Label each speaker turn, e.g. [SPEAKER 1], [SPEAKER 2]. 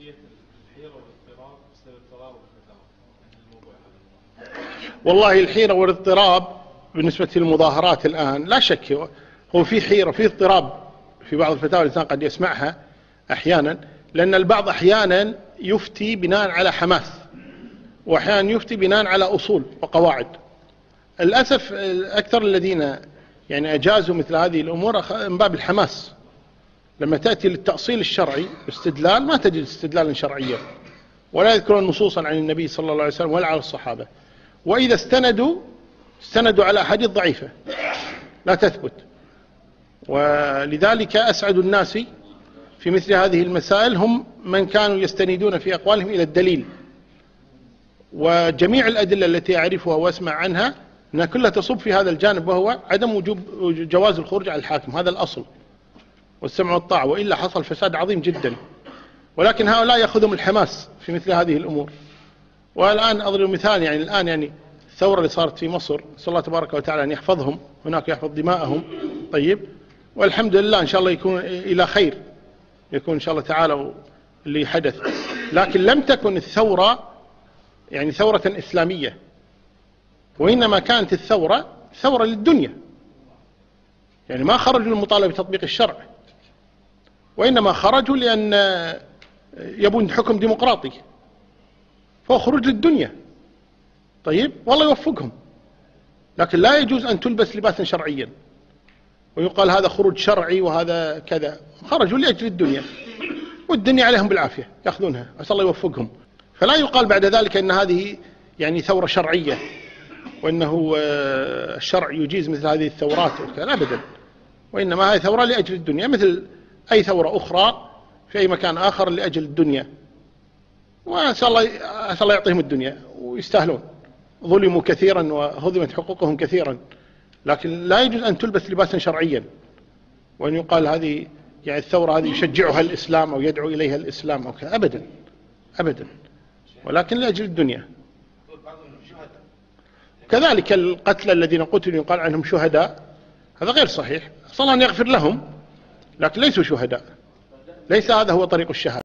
[SPEAKER 1] جزئية الحيرة والاضطراب بسبب التضارب في الفتاوى الموضوع هذا.
[SPEAKER 2] والله الحيرة والاضطراب بالنسبة للمظاهرات الآن لا شك هو في حيرة في اضطراب في بعض الفتاوى الإنسان قد يسمعها أحيانا، لأن البعض أحيانا يفتي بناء على حماس، وأحيانا يفتي بناء على أصول وقواعد. للأسف أكثر الذين يعني أجازوا مثل هذه الأمور من باب الحماس. لما تأتي للتأصيل الشرعي باستدلال ما تجد استدلالا شرعيا، ولا يذكرون نصوصا عن النبي صلى الله عليه وسلم ولا على الصحابة. وإذا استندوا على أحاديث ضعيفة لا تثبت. ولذلك أسعد الناس في مثل هذه المسائل هم من كانوا يستندون في أقوالهم إلى الدليل، وجميع الأدلة التي أعرفها وأسمع عنها أنها كلها تصب في هذا الجانب، وهو عدم وجوب جواز الخروج على الحاكم. هذا الأصل والسمع والطاعة، وإلا حصل فساد عظيم جدا. ولكن هؤلاء يأخذهم الحماس في مثل هذه الأمور. والآن أضرب مثال، يعني الآن يعني الثورة اللي صارت في مصر، نسأل الله تبارك وتعالى أن يحفظهم هناك، يحفظ دماءهم. طيب، والحمد لله إن شاء الله يكون إلى خير، يكون إن شاء الله تعالى اللي حدث. لكن لم تكن الثورة يعني ثورة إسلامية، وإنما كانت الثورة ثورة للدنيا. يعني ما خرجوا للمطالبة بتطبيق الشرع، وإنما خرجوا لأن يبون حكم ديمقراطي، فهو خروج للدنيا. طيب، والله يوفقهم. لكن لا يجوز أن تلبس لباسا شرعيا ويقال هذا خروج شرعي وهذا كذا. خرجوا لأجل الدنيا، والدنيا عليهم بالعافية يأخذونها، أسأل الله يوفقهم. فلا يقال بعد ذلك أن هذه يعني ثورة شرعية، وأنه الشرع يجيز مثل هذه الثورات أبدا. وإنما هذه ثورة لأجل الدنيا، مثل أي ثورة أخرى في أي مكان آخر لأجل الدنيا. وأسأل الله يعطيهم الدنيا، ويستاهلون. ظلموا كثيرا وهضمت حقوقهم كثيرا، لكن لا يجوز أن تلبس لباسا شرعيا وأن يقال هذه يعني الثورة هذه يشجعها الإسلام أو يدعو إليها الإسلام أو كذا. أبدا أبدا، ولكن لأجل الدنيا. كذلك القتلى الذين قتلوا يقال عنهم شهداء، هذا غير صحيح. صلى الله أن يغفر لهم، لكن ليسوا شهداء. ليس هذا هو طريق الشهادة.